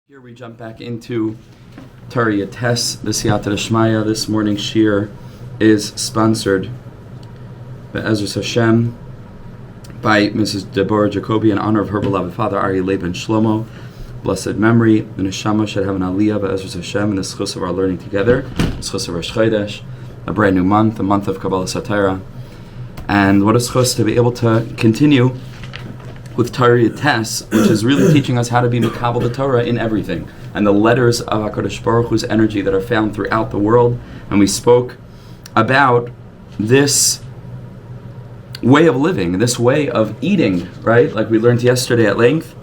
Here we jump back into Torah Yates, the Siyata D'Shmaya. This morning's shir is sponsored by Ezras Hashem by Mrs. Deborah Jacobi in honor of her beloved father, Ari Laban Shlomo. Blessed memory, the Neshama should have an aliyah by Ezras Hashem in the schus of our learning together, the schus of our Chodesh, a brand new month, a month of Kabbalas HaTorah. And what a schus to be able to continue with Torah Yates, which is really teaching us how to be Mekabel the Torah in everything, and the letters of HaKadosh Baruch Hu's energy that are found throughout the world. And we spoke about this way of living, this way of eating, right? Like we learned yesterday at length.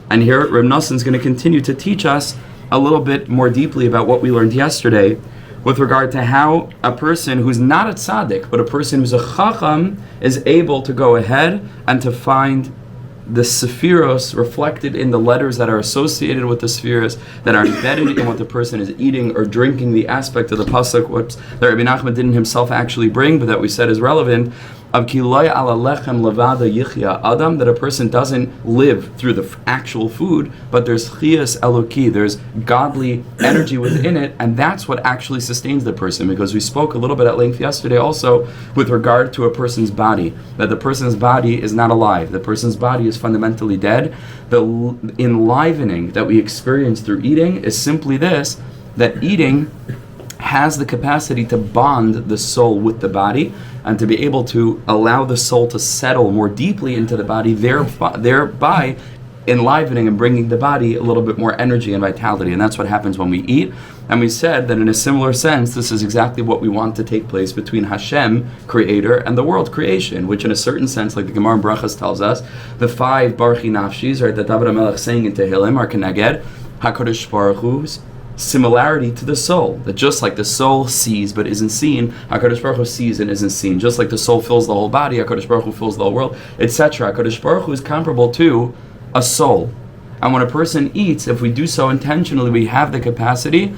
And here Reb Nosson is going to continue to teach us a little bit more deeply about what we learned yesterday with regard to how a person who's not a tzaddik, but a person who's a chacham, is able to go ahead and to find the sephiros reflected in the letters that are associated with the sephiros, that are embedded in what the person is eating or drinking, the aspect of the pasuk that Rabbi Nachman didn't himself actually bring, but that we said is relevant, of ki lo ala lechem levada yichya adam, that a person doesn't live through the actual food, but there's chiyas eloki, there's godly energy within it, and that's what actually sustains the person. Because we spoke a little bit at length yesterday also with regard to a person's body, that the person's body is not alive, the person's body is fundamentally dead. The enlivening that we experience through eating is simply this, that eating has the capacity to bond the soul with the body and to be able to allow the soul to settle more deeply into the body, thereby enlivening and bringing the body a little bit more energy and vitality. And that's what happens when we eat. And we said that in a similar sense, this is exactly what we want to take place between Hashem, Creator, and the world creation, which in a certain sense, like the Gemara in Brachas tells us, the 5 Barchi Nafshis, right, that David HaMelech saying in Tehillim are Keneged HaKadosh Baruch Hu's similarity to the soul, that just like the soul sees but isn't seen, HaKadosh Baruch Hu sees and isn't seen. Just like the soul fills the whole body, HaKadosh Baruch Hu fills the whole world, etc. HaKadosh Baruch Hu is comparable to a soul. And when a person eats, if we do so intentionally, we have the capacity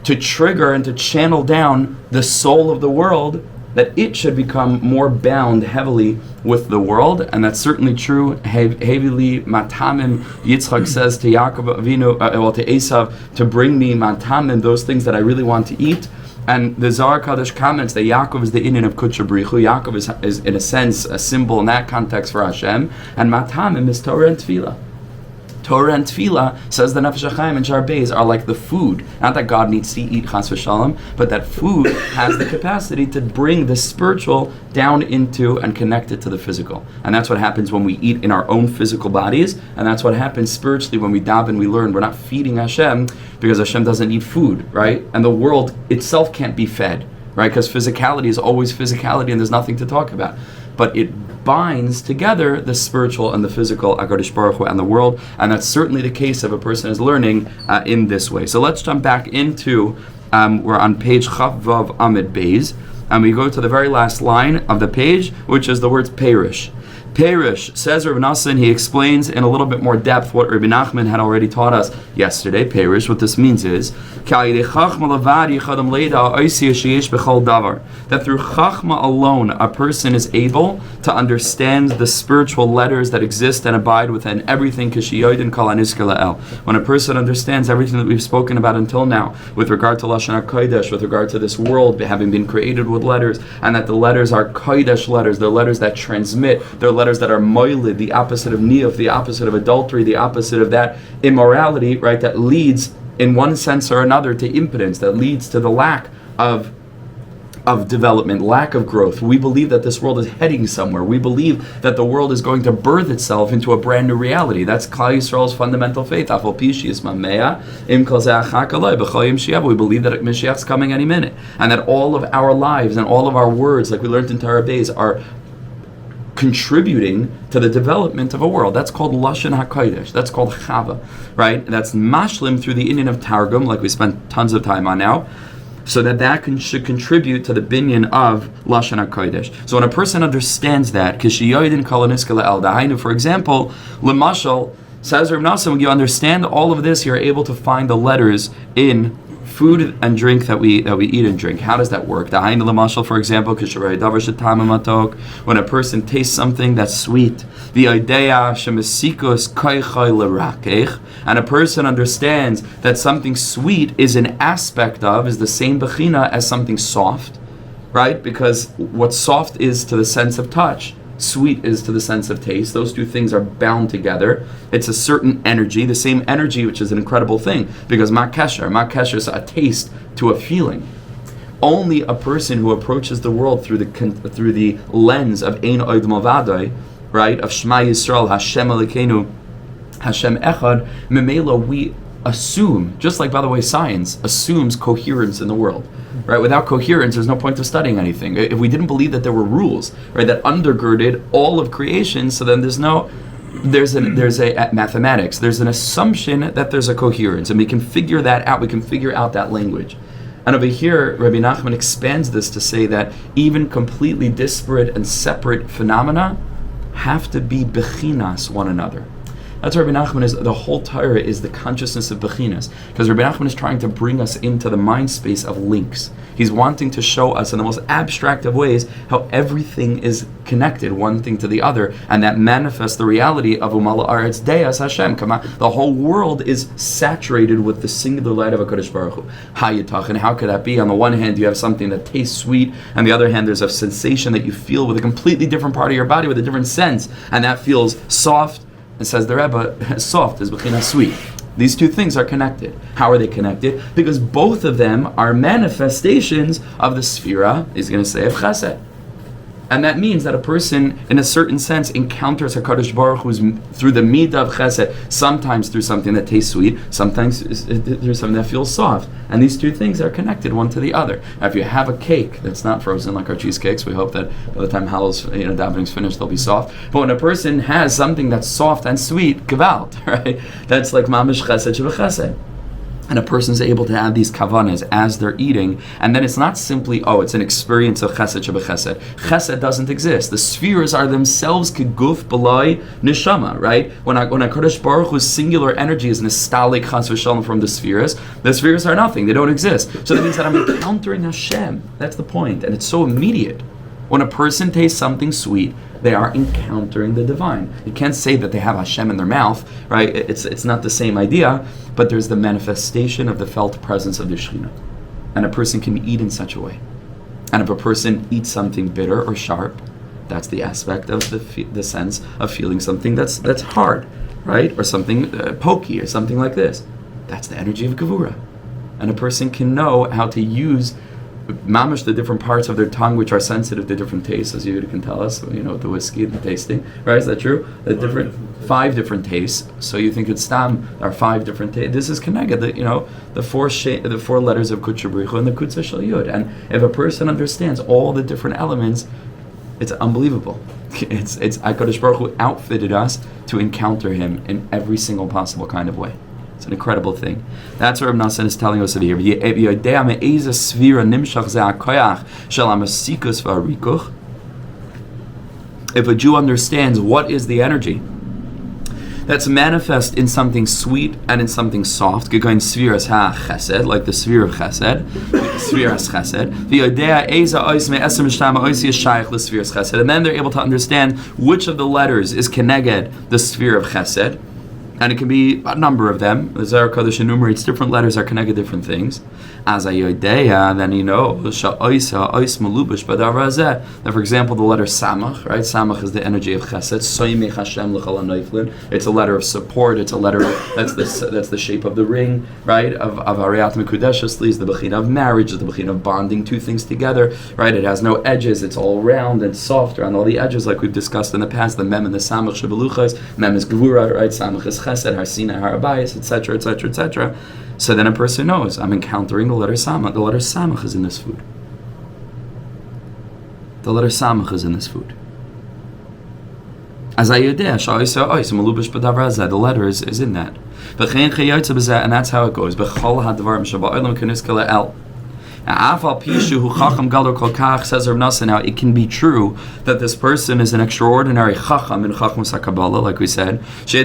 to trigger and to channel down the soul of the world, that it should become more bound heavily with the world. And that's certainly true. Hevili matamim, Yitzchak says to Yaakov Avinu, to Esav, to bring me matamim, those things that I really want to eat. And the Zohar Kadosh comments that Yaakov is the inyan of Kutcha B'richu. Yaakov is in a sense a symbol in that context for Hashem. And matamim is Torah and Tefillah. Torah and Tefillah, says the Nefesh HaChaim and Shar Beis, are like the food. Not that God needs to eat chas v'shalom, but that food has the capacity to bring the spiritual down into and connect it to the physical. And that's what happens when we eat in our own physical bodies, and that's what happens spiritually when we daven, we learn. We're not feeding Hashem because Hashem doesn't need food, right? And the world itself can't be fed, right? Because physicality is always physicality and there's nothing to talk about. But it binds together the spiritual and the physical, HaKadosh Baruch Hu, and the world, and that's certainly the case if a person is learning in this way. So let's jump back into, we're on page Chav Vav Amud Beis, and we go to the very last line of the page, which is the words Perish. Perish, says Rabbi Nosson, he explains in a little bit more depth what Rabbi Nachman had already taught us yesterday. Perish, what this means is that through Chachma alone, a person is able to understand the spiritual letters that exist and abide within everything. When a person understands everything that we've spoken about until now, with regard to Lashon HaKodesh, with regard to this world having been created with letters, and that the letters are Kodesh letters, they're letters that transmit, they're letters that are moilid, the opposite of niyuf, the opposite of adultery, the opposite of that immorality, right, that leads in one sense or another to impotence, that leads to the lack of development, lack of growth. We believe that this world is heading somewhere. We believe that the world is going to birth itself into a brand new reality. That's Klal Yisrael's fundamental faith. We believe that Mashiach is coming any minute, and that all of our lives and all of our words, like we learned in Torah Beis, are contributing to the development of a world. That's called Lashon HaKodesh. That's called Chava, right? That's mashlim through the inyan of Targum, like we spent tons of time on now, so that should contribute to the binyan of Lashon HaKodesh. So when a person understands that, for example, Lemashal, says Rav Nosson, when you understand all of this, you're able to find the letters in food and drink that we eat and drink. How does that work? For example, when a person tastes something that's sweet, and a person understands that something sweet is an aspect of, is the same bechina as something soft, right? Because what soft is to the sense of touch, sweet is to the sense of taste. Those two things are bound together. It's a certain energy, the same energy, which is an incredible thing, because ma kesher is a taste to a feeling. Only a person who approaches the world through the lens of Ein Od Milvadai, right, of Shema Yisrael, Hashem Elokeinu, Hashem Echad, Memela, we assume, just like, by the way, science assumes coherence in the world. Right? Without coherence, there's no point of studying anything. If we didn't believe that there were rules, right, that undergirded all of creation, so then there's a mathematics. There's an assumption that there's a coherence, and we can figure that out. We can figure out that language. And over here, Rabbi Nachman expands this to say that even completely disparate and separate phenomena have to be bechinas one another. That's what Rabbi Nachman is. The whole Torah is the consciousness of bechinas, because Rabbi Nachman is trying to bring us into the mind space of links. He's wanting to show us in the most abstract of ways how everything is connected, one thing to the other, and that manifests the reality of Umala Aretz Deas Hashem. The whole world is saturated with the singular light of HaKadosh Baruch Hu. And how could that be? On the one hand, you have something that tastes sweet, on the other hand, there's a sensation that you feel with a completely different part of your body, with a different sense, and that feels soft. It says the Rebbe, soft is bechina sweet. These two things are connected. How are they connected? Because both of them are manifestations of the sphera, he's going to say, of chesed. And that means that a person, in a certain sense, encounters HaKadosh Baruch Hu through the midah of chesed, sometimes through something that tastes sweet, sometimes through something that feels soft. And these two things are connected one to the other. Now, if you have a cake that's not frozen like our cheesecakes, we hope that by the time Hallel's davening's finished, they'll be soft. But when a person has something that's soft and sweet, gewalt, right? That's like mamish chesed shebechesed. And a person's able to have these kavanas as they're eating, and then it's not simply, it's an experience of chesed shebechesed. Chesed doesn't exist. The spheres are themselves keguf b'lai neshama, right? When HaKadosh Baruch Hu's singular energy is nistalik chas v'shalom from the spheres are nothing. They don't exist. So that means that I'm encountering Hashem. That's the point, and it's so immediate. When a person tastes something sweet, they are encountering the divine. You can't say that they have Hashem in their mouth, right? It's not the same idea, but there's the manifestation of the felt presence of the Shekhinah. And a person can eat in such a way. And if a person eats something bitter or sharp, that's the aspect of the sense of feeling something that's hard, right? Or something pokey or something like this. That's the energy of Gevura. And a person can know how to use mamish the different parts of their tongue which are sensitive to different tastes, as you can tell us, the whiskey, the tasting, right? Is that true? The 5 different tastes. So you think it's stam, there are 5 different tastes. This is keneged, the 4 letters of Kutcha B'richu and the Kutza Shel Yud. And if a person understands all the different elements, it's unbelievable. It's HaKadosh Baruch Hu outfitted us to encounter Him in every single possible kind of way. It's an incredible thing. That's what Rabbi Nassan is telling us over here. If a Jew understands what is the energy that's manifest in something sweet and in something soft, like the sphere of chesed, and then they're able to understand which of the letters is keneged the sphere of chesed. And it can be a number of them. The Zohar Kodesh enumerates different letters are connected to different things. As ayodeya, then that, for example, the letter Samach, right? Samach is the energy of Chesed. Soymech Hashem l'chol ha'noiflin. It's a letter of support. It's a letter that's the shape of the ring, right? Of Hariyat Mekudeshes, is the bechina of marriage, is the bechina of bonding two things together, right? It has no edges. It's all round and soft around all the edges, like we've discussed in the past. The Mem and the Samach Shebeluchas. Mem is Gevura, right? Samach is Chesed, Harsina, Harabayis, etc., etc., etc. So then a person knows, I'm encountering the letter Samach. The letter Samach is in this food. The letter Samach is in this food. As I yodeh, the letter is in that. And that's how it goes. Says Rav Nosson, now it can be true that this person is an extraordinary chacham in chachmas Kabbalah, like we said. He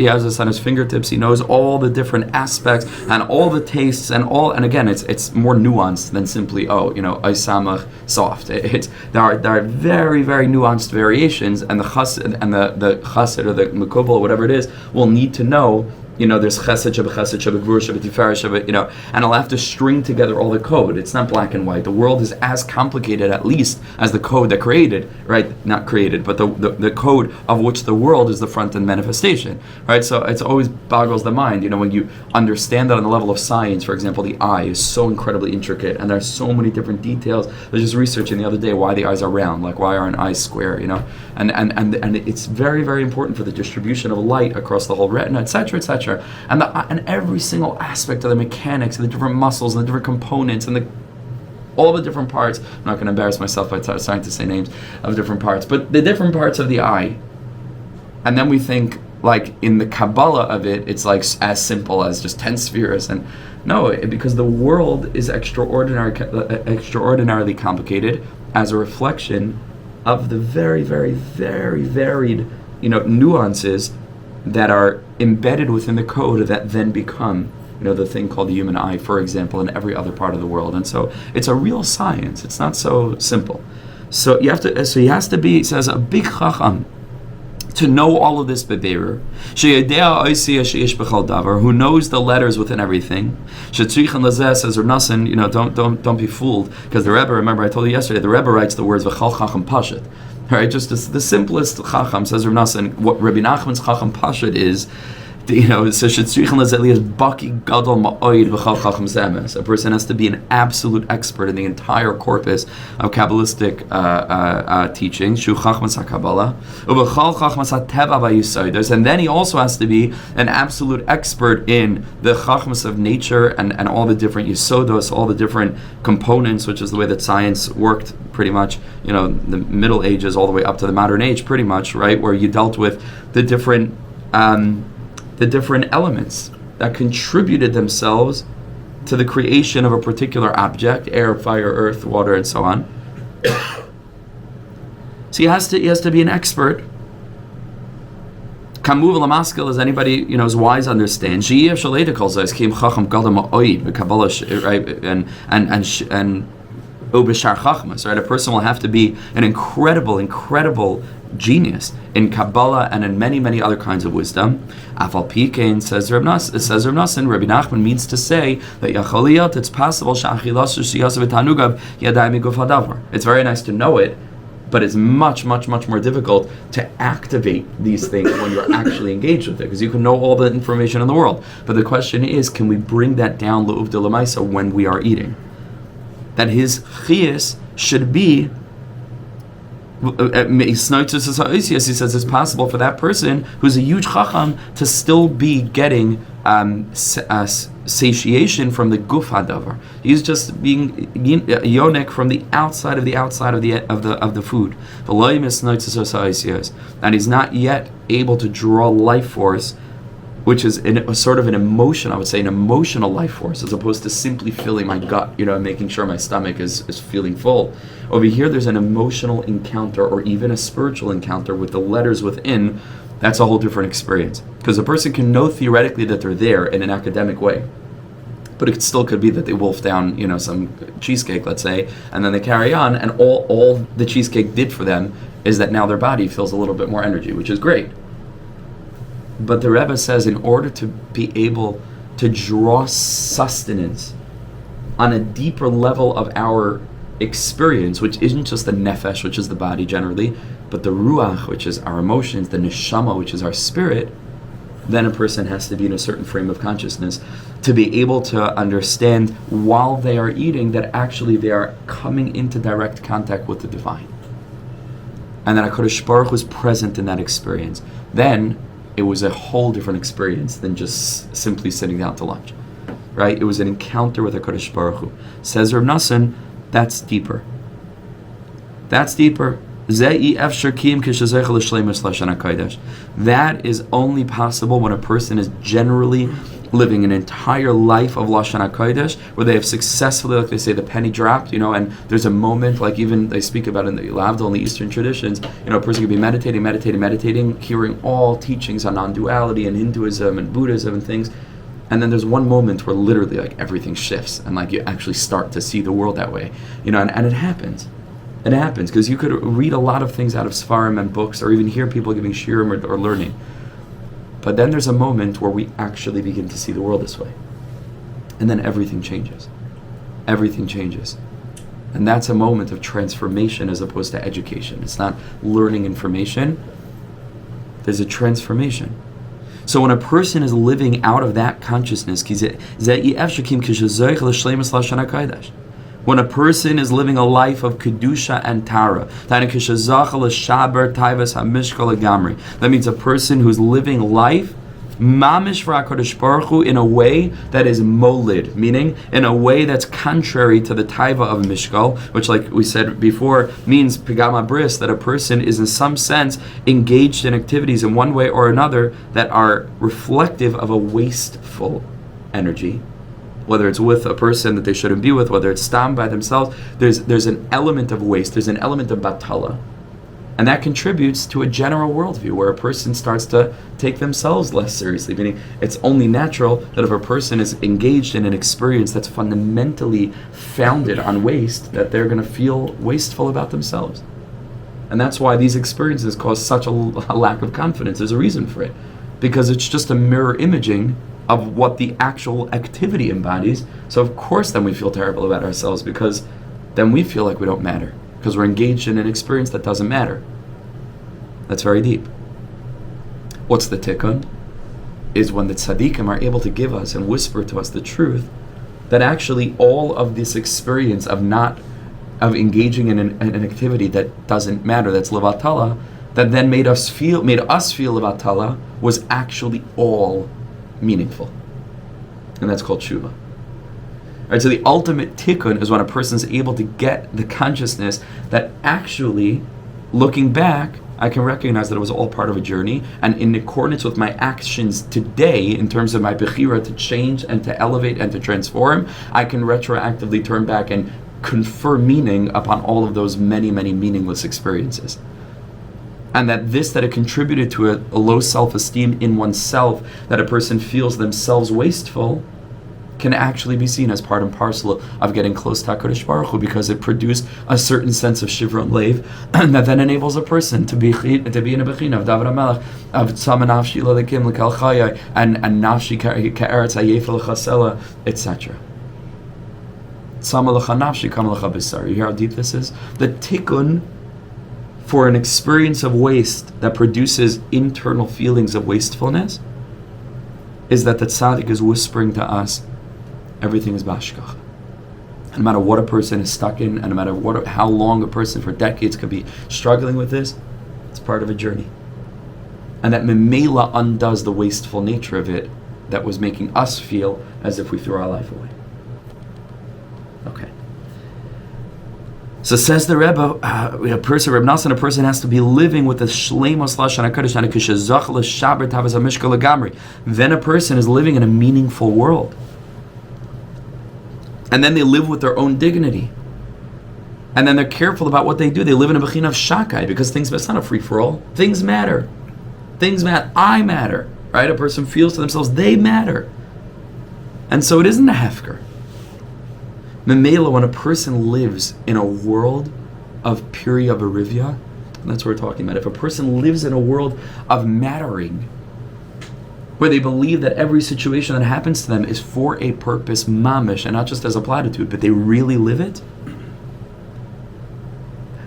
has this on his fingertips. He knows all the different aspects and all the tastes and again, it's more nuanced than simply Isamach soft. There are very, very nuanced variations, and the chassid and the chassid or the mekubal or whatever it is will need to know. There's chesed, gvur, tiferet, and I'll have to string together all the code. It's not black and white. The world is as complicated, at least, as the code that created, right? Not created, but the code of which the world is the front end manifestation, right? So it always boggles the mind, when you understand that on the level of science. For example, the eye is so incredibly intricate, and there's so many different details. I was just researching the other day why the eyes are round, like why aren't eyes square, and it's very, very important for the distribution of light across the whole retina, etc., etc. And every single aspect of the mechanics and the different muscles and the different components and all the different parts. I'm not going to embarrass myself by starting to say names of different parts, but the different parts of the eye. And then we think, like in the Kabbalah of it, it's like as simple as just 10 spheres. And no, because the world is extraordinarily complicated as a reflection of the very, very, very varied, nuances that are embedded within the code that then become, the thing called the human eye, for example, in every other part of the world. And so it's a real science. It's not so simple. So he has to be, he says, a big chacham to know all of this beberer, who knows the letters within everything. Says Rav Nosson, don't be fooled, because the Rebbe, remember I told you yesterday, the Rebbe writes the words v'chal chacham pashat. Right, just the simplest chacham, says Rav Nosson. What Rabbi Nachman's chacham pashut is, a person has to be an absolute expert in the entire corpus of Kabbalistic teachings, and then he also has to be an absolute expert in the chachmas of nature and all the different yisodos, all the different components, which is the way that science worked pretty much, the Middle Ages all the way up to the modern age, pretty much, right, where you dealt with the different elements that contributed themselves to the creation of a particular object: air, fire, earth, water, and so on. So he has to be an expert. Kamuv l'maskel, as anybody is wise understands. Right, a person will have to be an incredible genius in Kabbalah and in many, many other kinds of wisdom. Afal Pikein, says Rav Nosson, Rabbi Nachman means to say that it's possible. It's very nice to know it, but it's much, much, much more difficult to activate these things when you're actually engaged with it, because you can know all the information in the world. But the question is, can we bring that down l'uv de l'maisa when we are eating? That his chiyus should be, he says it's possible for that person who's a huge chacham to still be getting satiation from the guf hadavar. He's just being yonik from the outside of the food. And he's not yet able to draw life force, which is a sort of an emotion, I would say, an emotional life force, as opposed to simply filling my gut, making sure my stomach is feeling full. Over here, there's an emotional encounter, or even a spiritual encounter with the letters within. That's a whole different experience. Because a person can know theoretically that they're there in an academic way, but it still could be that they wolf down, some cheesecake, let's say, and then they carry on, and all the cheesecake did for them is that now their body feels a little bit more energy, which is great. But the Rebbe says, in order to be able to draw sustenance on a deeper level of our experience, which isn't just the nefesh, which is the body generally, but the ruach, which is our emotions, the neshama, which is our spirit, then a person has to be in a certain frame of consciousness to be able to understand while they are eating that actually they are coming into direct contact with the divine. And that HaKadosh Baruch Hu is present in that experience. Then it was a whole different experience than just simply sitting down to lunch. Right? It was an encounter with HaKadosh Baruch Hu. Says Rav Nosson, that's deeper. That is only possible when a person is generally living an entire life of Lashon HaKodesh, where they have successfully, like they say, the penny dropped, and there's a moment, like even they speak about in the Lavdal and the Eastern traditions, a person could be meditating, hearing all teachings on non-duality and Hinduism and Buddhism and things, and then there's one moment where literally like everything shifts and like you actually start to see the world that way, and it happens. It happens because you could read a lot of things out of sefarim and books, or even hear people giving SHIURIM or learning. But then there's a moment where we actually begin to see the world this way. And then everything changes. Everything changes. And that's a moment of transformation as opposed to education. It's not learning information. There's a transformation. So when a person is living out of that consciousness, when a person is living a life of Kedusha and Tara, that means a person who's living life mamish for HaKadosh Baruch Hu in a way that is molid, meaning in a way that's contrary to the taiva of Mishkal, which, like we said before, means pgam habris, that a person is in some sense engaged in activities in one way or another that are reflective of a wasteful energy. Whether it's with a person that they shouldn't be with, whether it's stam by themselves, there's an element of waste, there's an element of batala. And that contributes to a general worldview where a person starts to take themselves less seriously, meaning it's only natural that if a person is engaged in an experience that's fundamentally founded on waste, that they're going to feel wasteful about themselves. And that's why these experiences cause such a lack of confidence. There's a reason for it. Because it's just a mirror imaging of what the actual activity embodies. So of course then we feel terrible about ourselves, because then we feel like we don't matter, because we're engaged in an experience that doesn't matter. That's very deep. What's the tikkun? Is when the tzaddikim are able to give us and whisper to us the truth, that actually all of this experience of engaging in an activity that doesn't matter, that's levatala, that then made us feel levatala, was actually all meaningful. And that's called tshuva. Right, so the ultimate tikkun is when a person is able to get the consciousness that actually, looking back, I can recognize that it was all part of a journey, and in accordance with my actions today, in terms of my bechira to change and to elevate and to transform, I can retroactively turn back and confer meaning upon all of those many, many meaningless experiences. And that it contributed to a low self-esteem in oneself, that a person feels themselves wasteful, can actually be seen as part and parcel of getting close to HaKadosh Baruch Hu, because it produced a certain sense of shivron leiv, that then enables a person to be in a bechina of David HaMelech, of tzama nafshi l'lekim l'kal chayai, and nafshi ka'eretz ha'yefel l'chasela, etc. Tzama l'cha nafshi kama l'cha b'sar. You hear how deep this is? The tikkun for an experience of waste that produces internal feelings of wastefulness is that the tzaddik is whispering to us, everything is bashkach. And no matter what a person is stuck in, and no matter how long a person for decades could be struggling with this, it's part of a journey. And that memela undoes the wasteful nature of it that was making us feel as if we threw our life away. Okay. So says the Rebbe, a person has to be living with the shleimus lashon HaKodesh and kishazach l'shaber tavas hamishka legamri. Then a person is living in a meaningful world. And then they live with their own dignity. And then they're careful about what they do. They live in a bechina of shakai, because it's not a free-for-all. Things matter. Things matter. I matter. Right? A person feels to themselves, they matter. And so it isn't a hefker. Memela, when a person lives in a world of piriya berivya, that's what we're talking about. If a person lives in a world of mattering, where they believe that every situation that happens to them is for a purpose, mamish, and not just as a platitude, but they really live it.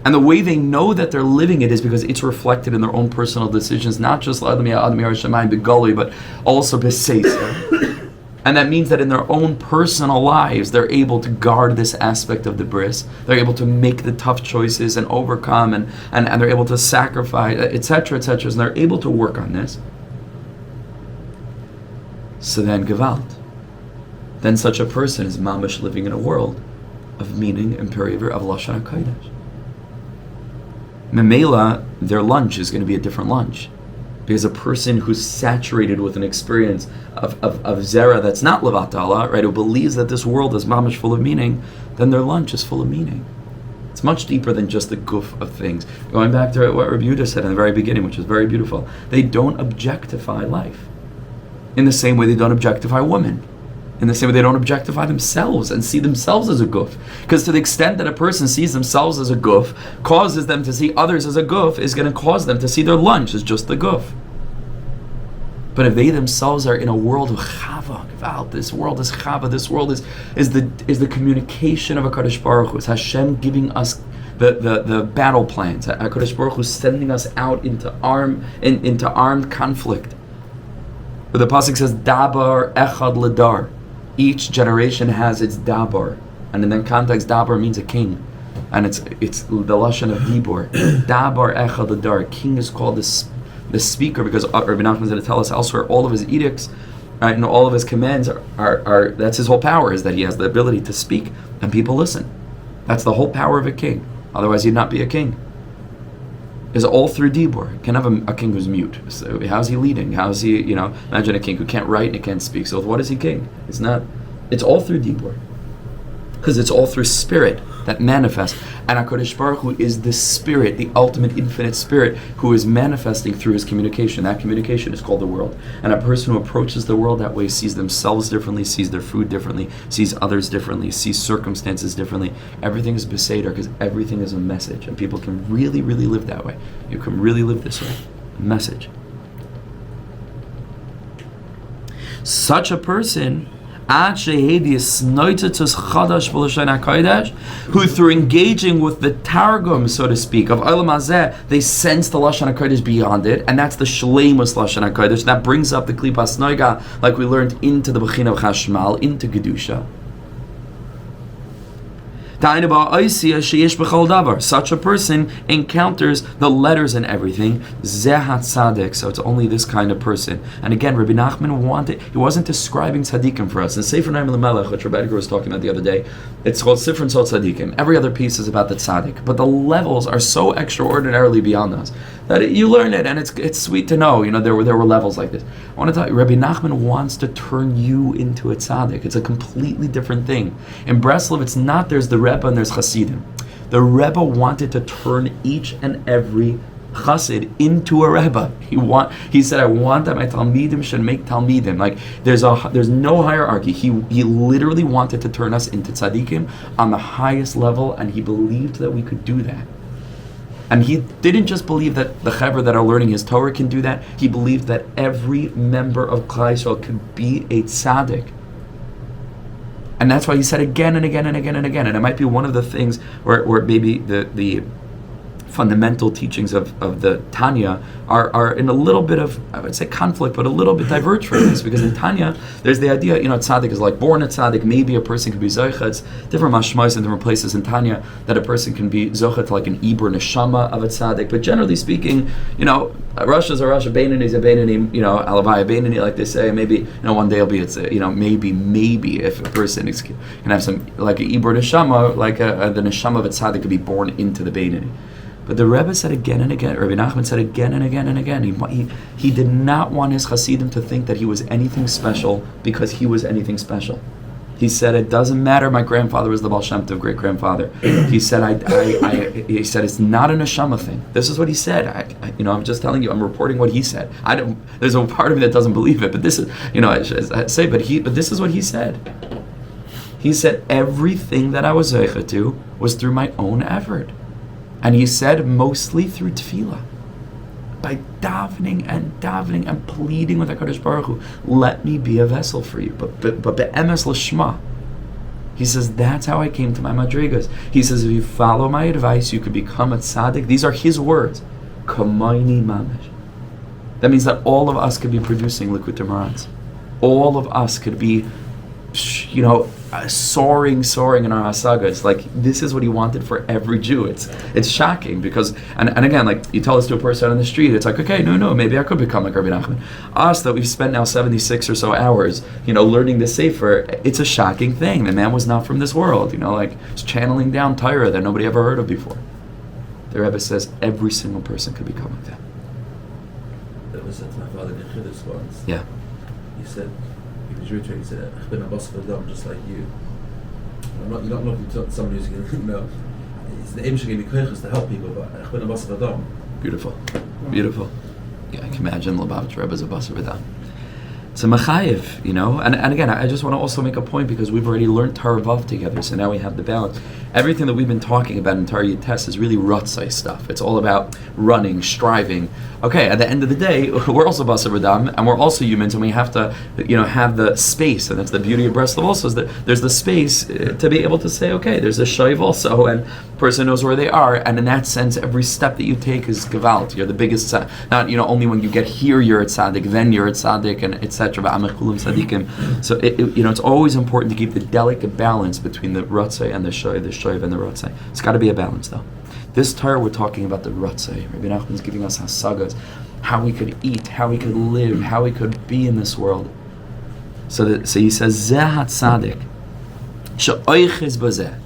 And the way they know that they're living it is because it's reflected in their own personal decisions, not just but also b'seisa. And that means that in their own personal lives, they're able to guard this aspect of the bris. They're able to make the tough choices and overcome, and they're able to sacrifice, etc., etc. And they're able to work on this. So then, Gewalt. Then such a person is mamish living in a world of meaning and periver of Lashon HaKodesh. Memela, their lunch is going to be a different lunch. Because a person who's saturated with an experience of zera that's not levatala, right, who believes that this world is mamish full of meaning, then their lunch is full of meaning. It's much deeper than just the goof of things. Going back to what Rabbi Yehuda said in the very beginning, which is very beautiful, they don't objectify life. In the same way they don't objectify women. In the same way they don't objectify themselves and see themselves as a goof. Because to the extent that a person sees themselves as a goof, causes them to see others as a goof, is going to cause them to see their lunch as just the goof. But if they themselves are in a world of chava, this world is chava, this world is the communication of HaKadosh Baruch Hu. It's Hashem giving us the battle plans. HaKadosh Baruch Hu sending us out into armed conflict. But the pasuk says, Dabar echad ledar. Each generation has its dabar. And in that context, dabar means a king. And it's the lashon of dibor. Dabar echad ledar. King is called the speaker, because Rabbi Nachman is going to tell us elsewhere, all of his edicts, right, and all of his commands are that's his whole power, is that he has the ability to speak and people listen. That's the whole power of a king. Otherwise, he'd not be a king. Is all through dibur. You can have a king who's mute. So how's he leading? How's he, imagine a king who can't write and can't speak. So what is he king? It's all through dibur. Because it's all through spirit that manifests. And HaKadosh Baruch Hu is the spirit, the ultimate infinite spirit, who is manifesting through his communication. That communication is called the world. And a person who approaches the world that way sees themselves differently, sees their food differently, sees others differently, sees circumstances differently. Everything is beseder, because everything is a message. And people can really, really live that way. You can really live this way. A message. Such a person, who through engaging with the targum, so to speak, of Olam Hazeh, they sense the Lashon HaKodesh beyond it, and that's the Shleimus Lashon HaKodesh. That brings up the Klipas Noiga, like we learned, into the Bechina of Chashmal, into Kedusha. Such a person encounters the letters and everything. Zehat Tzaddik. So it's only this kind of person. And again, Rabbi Nachman he wasn't describing tzaddikim for us. In Sefer Naim L'Melech, which Rebbe was talking about the other day, it's called Sifrin Sot Tzaddikim. Every other piece is about the tzaddik. But the levels are so extraordinarily beyond us that you learn it, and it's sweet to know. There were levels like this. I want to tell you, Rabbi Nachman wants to turn you into a tzaddik. It's a completely different thing. In Breslov, it's not there's the Rebbe and there's Hasidim. The Rebbe wanted to turn each and every Chassid into a Rebbe. He said, I want that my Talmidim should make Talmidim. Like there's no hierarchy. He literally wanted to turn us into tzaddikim on the highest level, and he believed that we could do that. And he didn't just believe that the Chevra that are learning his Torah can do that. He believed that every member of Klal Yisrael could be a tzaddik. And that's why he said again and again and again and again. And it might be one of the things where maybe the fundamental teachings of the Tanya are in a little bit of, I would say, conflict, but a little bit diverge from this, because in Tanya there's the idea, tzaddik is like born a tzaddik. Maybe a person could be zocheh. It's different mashmos in different places in Tanya that a person can be zocheh to like an ibur neshama of a tzaddik. But generally speaking, Rosh is a Rosh, a Beinani is a Beinani, Alavai a Beinani, like they say. Maybe one day it'll be maybe if a person can have some like an ibur neshama, like the neshama of a tzaddik could be born into the Beinani. But the Rebbe said again and again, Rabbi Nachman said again and again and again, he did not want his Hasidim to think that he was anything special because he was anything special. He said, it doesn't matter, my grandfather was the Baal Shem Tov great-grandfather. He said, he said, it's not a neshama thing. This is what he said. I'm just telling you, I'm reporting what he said. There's a part of me that doesn't believe it, but this is, but this is what he said. He said, everything that I was zeicha to was through my own effort. And he said, mostly through tefillah, by davening and pleading with HaKadosh Baruch Hu, let me be a vessel for you. But be'emes l'shma. He says, that's how I came to my madrigas. He says, if you follow my advice, you could become a tzaddik. These are his words. Kamayni mamish. That means that all of us could be producing Likutei Moharans. All of us could be, soaring in our hasagas. Like, this is what he wanted for every Jew. It's shocking because, and again, like you tell this to a person on the street, it's like, okay, no, maybe I could become like Rabbi Nachman. Us, that we've spent now 76 or so hours, learning the sefer, it's a shocking thing. The man was not from this world, he's channeling down Torah that nobody ever heard of before. The Rebbe says every single person could become like that. There was once. Yeah. He said, because you he said, I've been a boss of Adam just like you. You're not looking to somebody who's going to, it's the aim should be koiches to help people, but I've been a boss of Adam. Beautiful. Beautiful. Yeah, I can imagine Lubavitch Rebbe as a boss of Adam. It's a mechayev, and again, I just want to also make a point because we've already learned Torah Vav together, so now we have the balance. Everything that we've been talking about in Torah Yates is really rutzai stuff. It's all about running, striving. Okay, at the end of the day, we're also Basar Adam, and we're also humans, and we have to, have the space, and that's the beauty of Breslov also, is that there's the space to be able to say, okay, there's a shayv also, and person knows where they are, and in that sense, every step that you take is gewalt. You're the biggest, not, only when you get here you're at tzaddik, then you're at tzaddik, and etc. So it's always important to keep the delicate balance between the rutzai and the shoyv and the rutzai. It's got to be a balance, though. This Torah we're talking about the rutzai. Rabbi Nachman is giving us hasagas, how we could eat, how we could live, how we could be in this world. So he says, Zeh HaTzadik, she'oiches bazeh,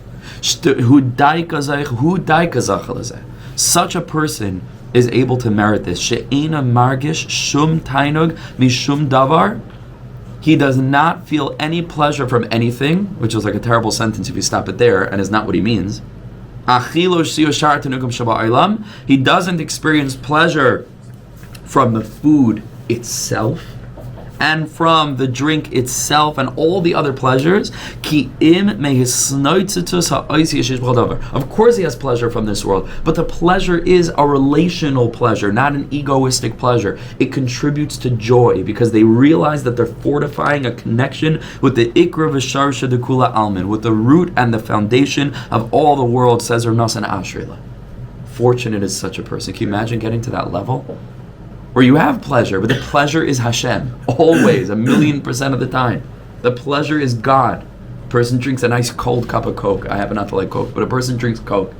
hu daika zachal hazeh. Such a person is able to merit this. She'ena margish shum tainug mishum davar. He does not feel any pleasure from anything, which is like a terrible sentence if you stop it there, and is not what he means. He doesn't experience pleasure from the food itself and from the drink itself and all the other pleasures. Of course he has pleasure from this world, but the pleasure is a relational pleasure, not an egoistic pleasure. It contributes to joy because they realize that they're fortifying a connection with the ikra v'sharsha dekula almin, with the root and the foundation of all the world, says Rav Nosson Ashrila. Fortunate is such a person. Can you imagine getting to that level? Where you have pleasure, but the pleasure is Hashem, always, 1,000,000% of the time. The pleasure is God. A person drinks a nice cold cup of Coke. I happen not to like Coke, but a person drinks Coke.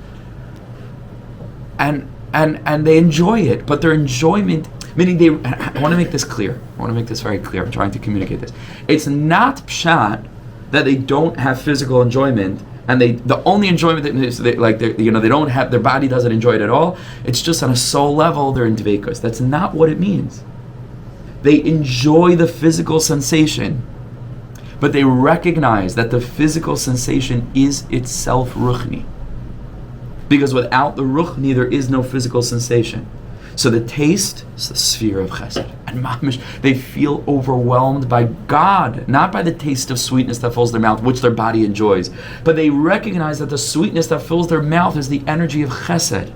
And they enjoy it, but their enjoyment, meaning I want to make this clear. I want to make this very clear. I'm trying to communicate this. It's not pshat that they don't have physical enjoyment, and the only enjoyment that is they don't have, their body doesn't enjoy it at all. It's just on a soul level they're in dveikos. That's not what it means. They enjoy the physical sensation, but they recognize that the physical sensation is itself ruchni. Because without the ruchni there is no physical sensation. So the taste is the sphere of chesed. And mamish, they feel overwhelmed by God, not by the taste of sweetness that fills their mouth, which their body enjoys. But they recognize that the sweetness that fills their mouth is the energy of chesed.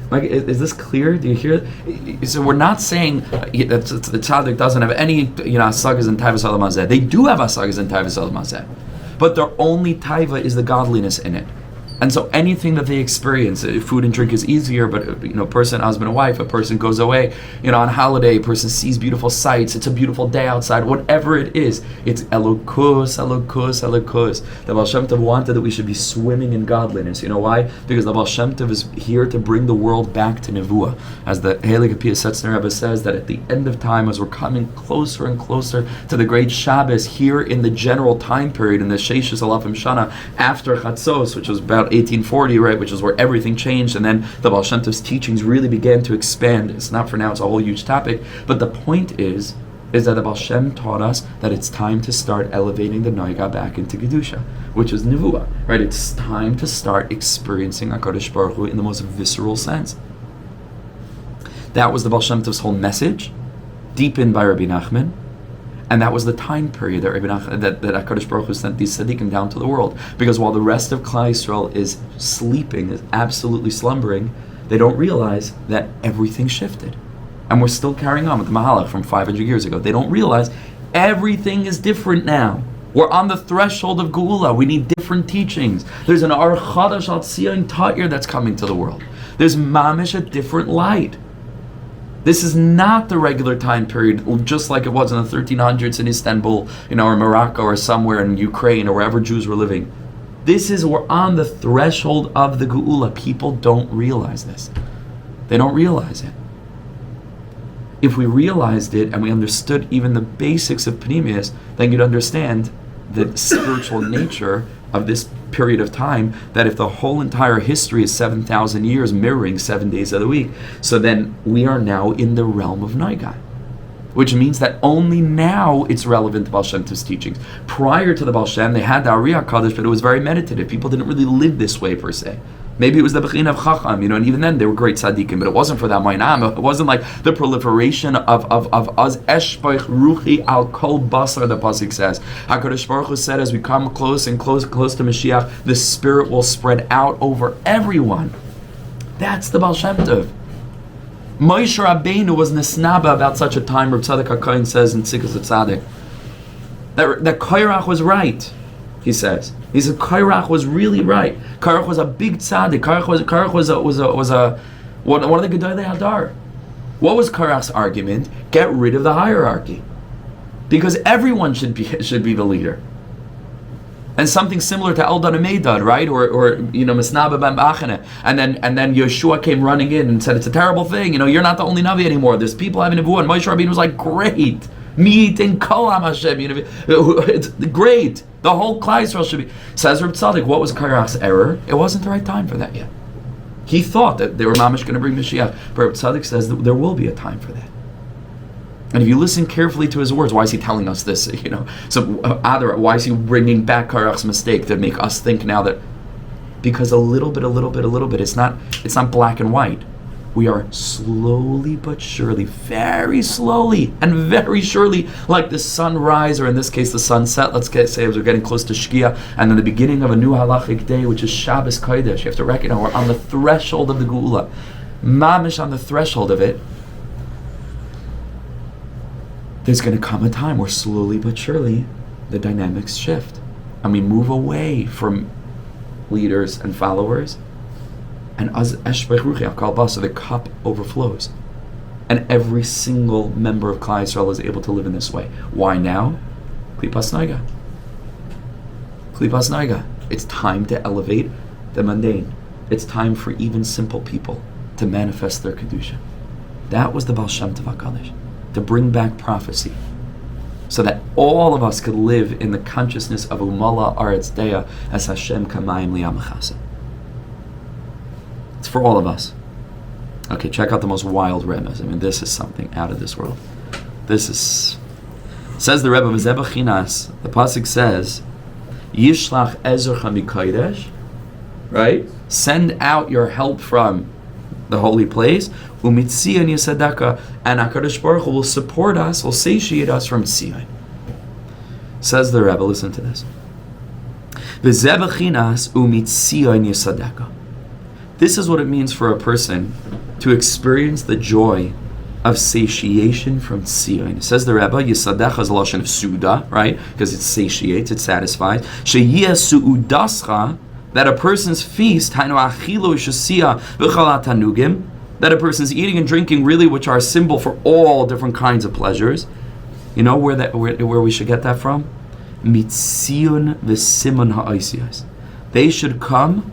Like, is this clear? Do you hear it? So we're not saying that the tzaddik doesn't have any, asagas and taivas al mazeh. They do have asagas and taivas al mazeh. But their only taiva is the godliness in it. And so anything that they experience, food and drink is easier, but a person, husband and wife, a person goes away, on holiday, a person sees beautiful sights, it's a beautiful day outside, whatever it is, it's elokus, elokus, elokus. The Baal Shem Tov wanted that we should be swimming in godliness. You know why? Because the Baal Shem Tov is here to bring the world back to Nevuah. As the Likutei Rebbe says, that at the end of time, as we're coming closer and closer to the great Shabbos, here in the general time period, in the Sheishas Alafim Shana, after Chatzos, which was about 1840, right, which is where everything changed, and then the Baal Shem Tov's teachings really began to expand. It's not for now, it's a whole huge topic, but the point is that the Baal Shem taught us that it's time to start elevating the Noiga back into Kedusha, which is Nevuah, right? It's time to start experiencing HaKadosh Baruch Hu in the most visceral sense. That was the Baal Shem Tov's whole message, deepened by Rabbi Nachman. And that was the time period that HaKadosh Baruch Hu sent these tzaddikim down to the world. Because while the rest of Klal Yisrael is sleeping, is absolutely slumbering, they don't realize that everything shifted. And we're still carrying on with the Mahalach from 500 years ago. They don't realize everything is different now. We're on the threshold of Geula. We need different teachings. There's an Ar Chadash Al Tzion Ta'ir that's coming to the world. There's mamish a different light. This is not the regular time period, just like it was in the 1300s in Istanbul, or Morocco, or somewhere in Ukraine, or wherever Jews were living. We're on the threshold of the Geula. People don't realize this. They don't realize it. If we realized it and we understood even the basics of Pnimius, then you'd understand the spiritual nature of this period of time, that if the whole entire history is 7,000 years mirroring 7 days of the week, so then we are now in the realm of Noigai, which means that only now it's relevant to Baal Shem Tov's teachings. Prior to the Baal Shem, they had the R Yaakov, but it was very meditative. People didn't really live this way per se. Maybe it was the Bechin of Chacham, and even then they were great tzaddikim, but it wasn't for that Moharan. It wasn't like the proliferation of us eshpoich ruchi al kol basar, the pasuk says. HaKadosh Baruch Hu said, as we come close to Mashiach, the Spirit will spread out over everyone. That's the Baal Shem Tov. Moshe Rabbeinu was nesnaba about such a time. Reb Tzadok HaKohen says in Tzikas Tzaddik that Korach was right. He says Korach was really right. Korach was a big tzaddik. Korach was a one of the Gedolei Hadar. What was Korach's argument? Get rid of the hierarchy, because everyone should be the leader. And something similar to Eldad and Medad, right? Or Misnaba ben Bachane. And then Yeshua came running in and said, it's a terrible thing. You're not the only Navi anymore. There's people having Nebuah. And Moshe Rabbeinu was like, great. Meet in Kol Am Hashem. It's great. The whole Klal Yisrael should be. Says Reb Tzaddik, what was Korach's error? It wasn't the right time for that yet. He thought that they were mamish going to bring Mashiach. But Reb Tzaddik says that there will be a time for that. And if you listen carefully to his words, why is he telling us this? So why is he bringing back Korach's mistake to make us think now that because a little bit, it's not black and white. We are slowly but surely, very slowly and very surely, like the sunrise, or in this case the sunset, say as we're getting close to Shkia, and then the beginning of a new halachic day, which is Shabbos Kodesh. You have to recognize we're on the threshold of the Geula. Mamish on the threshold of it. There's going to come a time where slowly but surely the dynamics shift and we move away from leaders and followers, and the cup overflows, and every single member of Klal Yisrael is able to live in this way. Why now? Klipas Naiga. It's time to elevate the mundane. It's time for even simple people to manifest their kedusha. That was the Baal Shem Tov HaKadosh, to bring back prophecy, so that all of us could live in the consciousness of Umala Aretz Deya as Hashem Kamayim Liyamachasa. It's for all of us. Okay, check out the most wild remez. This is something out of this world. Says the Rebbe, V'zeh b'chinas, the pasuk says, Yishlach ezercha mikodesh, right? Send out your help from the holy place, umitzion yisadaka, and HaKadosh Baruch Hu will support us, will satiate us from Tzion. Says the Rebbe, listen to this. V'zeh b'chinas umitzion yisadaka. This is what it means for a person to experience the joy of satiation from Tzion. Says the Rebbe, Yisadecha is a lashon of Suda, right? Because it satiates, it satisfies. Sheyeh su'udascha, that a person's feast, that a person's eating and drinking really, which are a symbol for all different kinds of pleasures. You know where we should get that from? Mitzion v'simon ha'oisiyas. They should come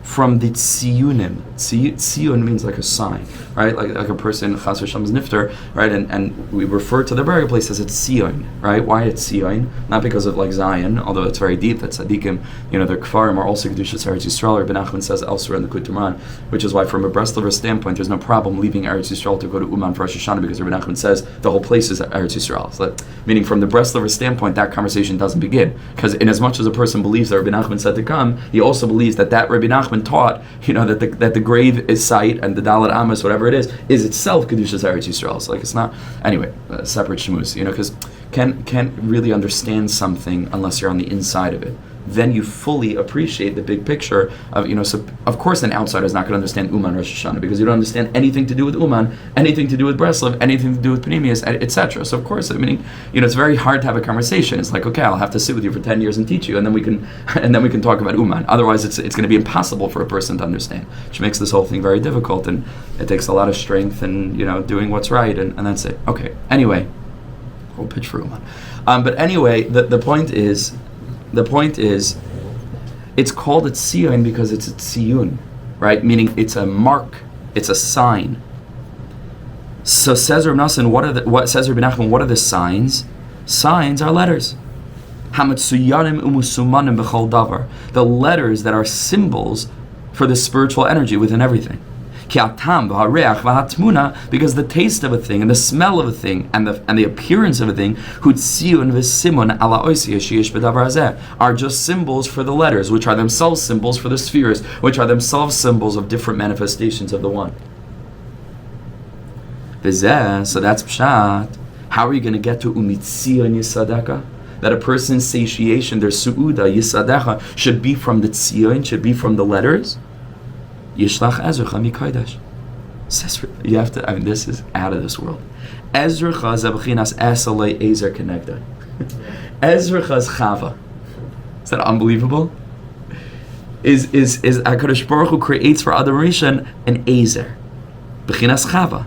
from the tziyunim. Tziyun means like a sign, right? Like a person, chas v'shem is nifter, right? And we refer to the burial place as it's Tzion, right? Why it's Tzion? Not because of like Zion, although it's very deep, that tzaddikim, their kfarim are also Kedushas Eretz Yisrael, or Nachman says elsewhere in the Likutei Moharan, which is why from a Breslover standpoint, there's no problem leaving Eretz Yisrael to go to Uman for Rosh Hashanah, because Rabbi Nachman says the whole place is Eretz Yisrael. So meaning from the Breslover standpoint, that conversation doesn't begin. Because in as much as a person believes that Rabbi Nachman said to come, he also believes that Rabbi Nachman taught, that the grave is site and the Dalet Amos, whatever it is itself Kedushas Eretz Yisrael. So it's not, anyway, separate shmuz, because can't really understand something unless you're on the inside of it. Then you fully appreciate the big picture of, so of course an outsider is not going to understand Uman Rosh Hashanah, because you don't understand anything to do with Uman, anything to do with Breslov, anything to do with Panemius, etc. So of course, it's very hard to have a conversation. It's like, okay, I'll have to sit with you for 10 years and teach you, and then we can talk about Uman. Otherwise, it's going to be impossible for a person to understand, which makes this whole thing very difficult, and it takes a lot of strength and doing what's right, and that's it. Okay. Anyway, whole pitch for Uman. But anyway, the point is, it's called a Tzion because it's a Tziyun, right? Meaning it's a mark, it's a sign. So says Reb Nassan, what says Rabbi Nachman? What are the signs? Signs are letters. Hamatsuyanim umusumanim b'chol davar. The letters that are symbols for the spiritual energy within everything. Because the taste of a thing and the smell of a thing and the appearance of a thing are just symbols for the letters, which are themselves symbols for the spheres, which are themselves symbols of different manifestations of the one. So that's pshat. How are you going to get to umitzion yisadeka? That a person's satiation, their su'uda, yisadecha, should be from the tzion, should be from the letters? Yishlach ezrecha mikaydesh. You have to, this is out of this world. Ezrecha zebechinas esalei ezer kenegda. Ezrecha's chava. Is that unbelievable? Is HaKadosh Baruch Hu creates for Adam Rishon an ezer. Bechinas chava.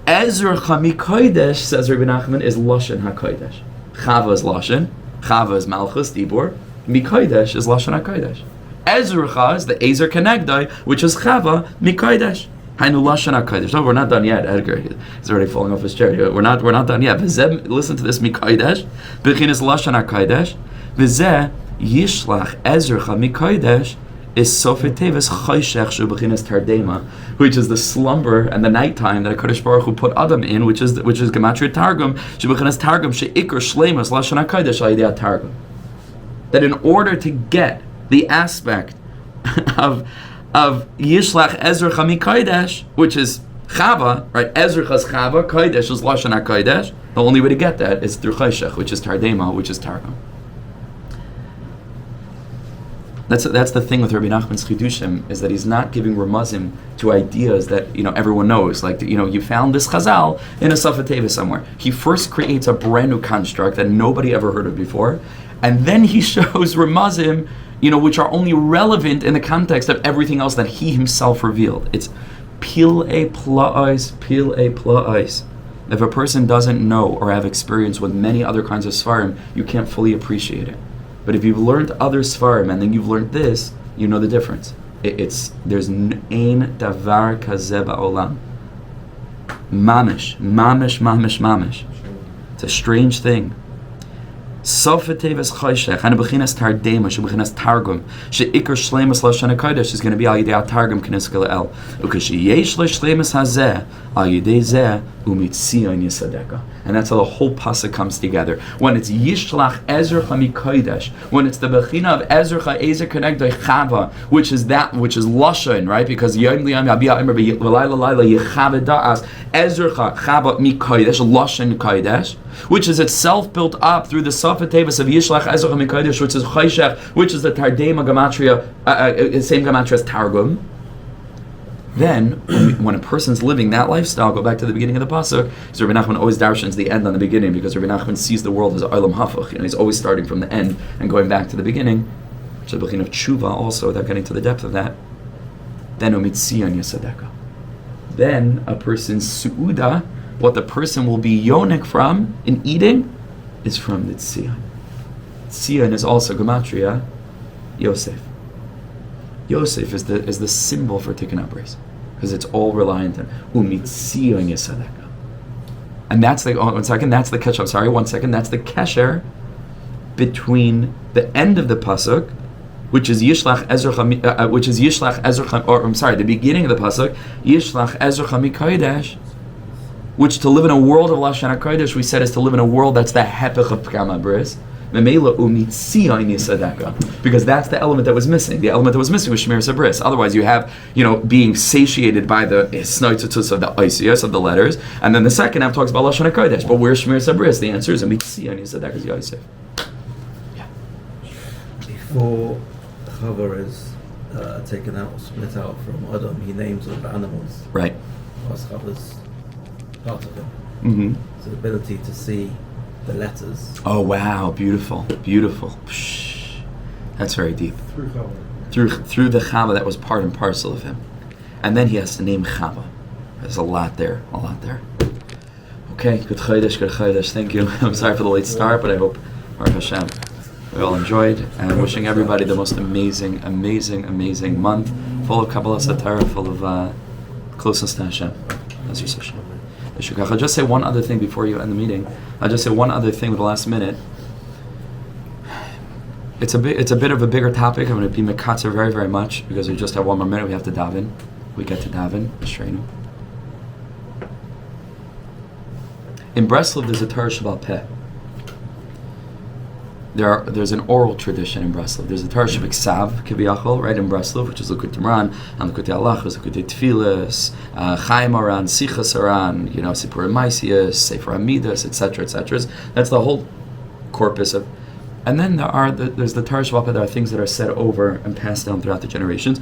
Ezrecha mikaydesh, says Rabbi Nachman, is Lashon HaKodesh. Chava is Lashon. Chava is Malchus, Dibur. Mikaydesh is Lashon HaKodesh. Ezrecha is the Ezer Kenegdai, which is Chava Mikaydesh. Hainu Lashon HaKodesh. No, we're not done yet. Edgar, he's already falling off his chair. We're not done yet. Listen to this Mikaydesh. Bechin is Lashon HaKodesh. V'zeh Yishlach Ezrecha Mikaydesh is Sofet Teves Choshech Shu Bechinas Tardema, which is the slumber and the nighttime that HaKadosh Baruch Hu put Adam in, which is Gematria Targum, Shu Bechinas Targum She'ikr Shleimus Lashon HaKodesh Al Targum. That in order to get the aspect of Yishlach Ezrecha Mikaydesh, which is Chava, right? Ezrecha's Chava, Kodesh is Lashon HaKodesh. The only way to get that is through Choshech, which is Tardema, which is Targum. That's the thing with Rabbi Nachman's Chidushim, is that he's not giving remazim to ideas that everyone knows. Like you found this Chazal in a Sefer Teva somewhere. He first creates a brand new construct that nobody ever heard of before, and then he shows remazim, which are only relevant in the context of everything else that he himself revealed. It's pil'ei pla'os. If a person doesn't know or have experience with many other kinds of svarim, you can't fully appreciate it. But if you've learned other svarim and then you've learned this, you know the difference. There's ein davar kazeh ba'olam. Mamish. It's a strange thing. Sofet Teves Choshech, and Bechinas Tardema, Bechinas Targum, She'ikr Shleimus Lashon HaKodesh is going to be Al Yidei Targum K'niska Le'el. Ukashiyesh Shleimus Hazeh, Al Yidei Zeh, Umitzion Yisadeka. And that's how the whole pasuk comes together. When it's Yishlach Ezrecha Mikodesh, when it's the Bechina of Ezrecha Ezer Kenegdoi Chava, which is Lashon, right? Because Yom Liyam Yabiyah Emer V'Layla Layla Yechave Da'as, Ezrecha Chava Mikodesh, Lashon Kodesh, which is itself built up through the Sofet Teves of Yishlach Ezrecha Mikodesh, which is Choshech, which is the Tardema Gematria, same Gematria as Targum. Then, when a person's living that lifestyle, go back to the beginning of the pasuk. So Rabbi Nachman always darshans the end on the beginning, because Rabbi Nachman sees the world as olam hafuch. He's always starting from the end and going back to the beginning. Which is the beginning of tshuva also, without getting to the depth of that. Then umitzion yasadeka. Then a person's su'uda, what the person will be yonik from in eating, is from the tzion. Tzion is also gematria Yosef. Yosef is the symbol for tikkun habris, because it's all reliant on umitzion yisadeka. And that's the that's the kesher. That's the kesher between the end of the pasuk, which is Yishlach Ezrecha, the beginning of the pasuk, Yishlach Ezrecha Mikodesh, which to live in a world of Lashon HaKodesh, we said, is to live in a world that's the hepech of pgam habris. Because that's the element that was missing. The element that was missing was Shmiras Habris. Otherwise, you have, being satiated by the snotzutus of the oisios of the letters, and then the second half talks about Lashon HaKodesh. But where's Shmiras Habris? The answer is Umitzion Yisadeka is Yosef. Yeah. Before Chava is taken out, split out from Adam, he names all the animals. Right. As Chava's part of him. Mm-hmm. So the ability to see the letters. Oh wow, beautiful. Psh, that's very deep. Through the Chava that was part and parcel of him. And then he has to name Chava. There's a lot there. Okay, good Chodesh, thank you. I'm sorry for the late start, but I hope, Baruch Hashem, we all enjoyed, and I'm wishing everybody the most amazing month, full of Kabbalas HaTorah, full of closeness to Hashem. That's your Hashem. I'll just say one other thing before you end the meeting. I'll just say one other thing with the last minute. it's a bit of a bigger topic. I'm going to be mekatzer very, very much because we just have one more minute. We have to daven. We get to daven. Ashreinu. In Breslov, there's a Torah Shabbat Peh. There's an oral tradition in Breslov. There's a Torah Shabbat Ksav, Kiviyachol, right, in Breslov, which is Likutei Moharan, and Likutei Halachos, Likutei Tfilas, Chaim Aran, Sichas Aran, Sipurim Maaseh, Sefer Amidas, etc., etc. That's the whole corpus of. And then there's the Torah Shabbat Peh. There are things that are said over and passed down throughout the generations.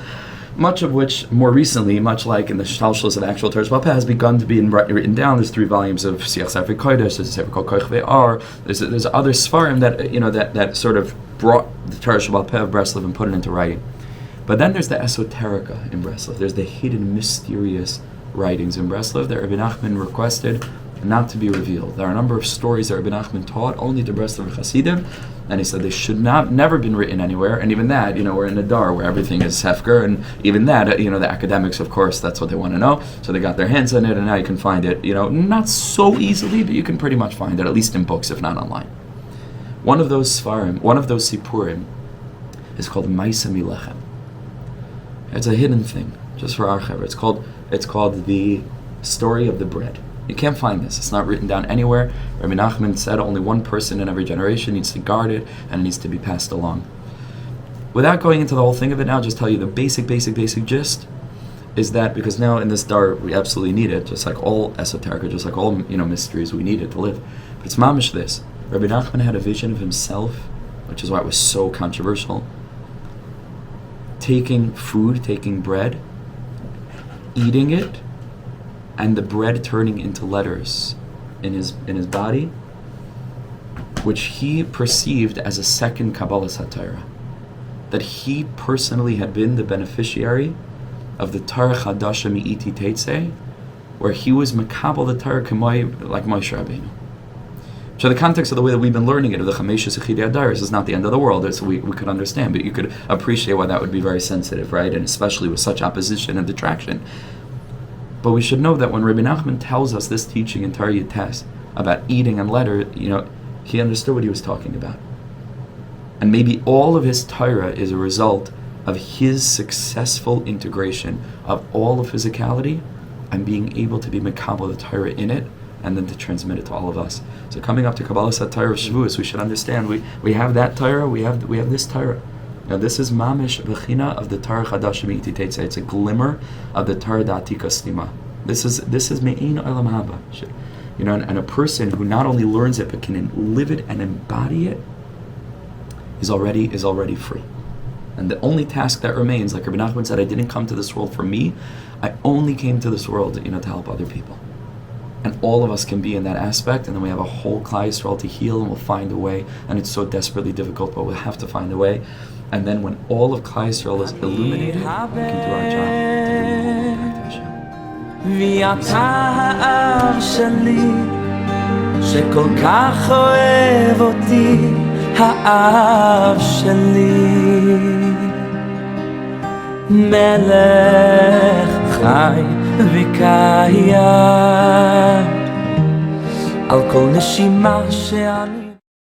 Much of which, more recently, much like in the Shalshalos of actual Torah Shabbat Peh, has begun to be written down. There's 3 volumes of Siach Sefer Kodesh. There's a sefer called Koich Ve'ar. There's other Svarim that sort of brought the Torah Shabbat Peh of Breslov and put it into writing. But then there's the esoterica in Breslov. There's the hidden, mysterious writings in Breslov that Rabbi Nachman requested not to be revealed. There are a number of stories that Rabbi Nachman taught only to Breslov Hasidim, and he said they should never been written anywhere. And even that, we're in a dar where everything is hefker, and even that, the academics, of course, that's what they want to know. So they got their hands on it, and now you can find it, not so easily, but you can pretty much find it, at least in books, if not online. One of those svarim, one of those sipurim, is called Maaseh Milechem. It's a hidden thing, just for our chaver. It's called the story of the bread. You can't find this. It's not written down anywhere. Rabbi Nachman said only one person in every generation needs to guard it, and it needs to be passed along. Without going into the whole thing of it now, I'll just tell you the basic gist is that, because now in this dar we absolutely need it, just like all esoterica, just like all mysteries, we need it to live. But it's mamish this. Rabbi Nachman had a vision of himself, which is why it was so controversial. Taking bread, eating it, and the bread turning into letters in his body, which he perceived as a second Kabbalas HaTorah. That he personally had been the beneficiary of the Torah Chadasha Mi'iti Teitzei, where he was Makabal the Torah like Moshe Rabbeinu. So the context of the way that we've been learning it, of the Chameshes Echidei Adaris, is not the end of the world, so we could understand, but you could appreciate why that would be very sensitive, right? And especially with such opposition and detraction. But we should know that when Rabbi Nachman tells us this teaching in Torah Yates about eating and letter, he understood what he was talking about. And maybe all of his Torah is a result of his successful integration of all of physicality and being able to be mekabel the Torah in it, and then to transmit it to all of us. So coming up to Kabbalas HaTorah Shavuos, we should understand we have that Torah, we have this Torah. Now this is mamish bechina of the Torah Chadash Mi'iti Teitzei. It's a glimmer of the Torah Da'atika Stima. This is me'in olam haba. And a person who not only learns it but can live it and embody it is already free. And the only task that remains, like Rabbi Nachman said, I didn't come to this world for me. I only came to this world, to help other people. And all of us can be in that aspect, and then we have a whole Klal Yisrael to heal, and we'll find a way. And it's so desperately difficult, but we'll have to find a way. And then when all of Klal Yisrael is illuminated, we can do our job to bring the whole world back to Hashem. ואתה האב שלי שכל כך אוהב אותי, האב שלי מלך חי וקיים על כל נשימה שאני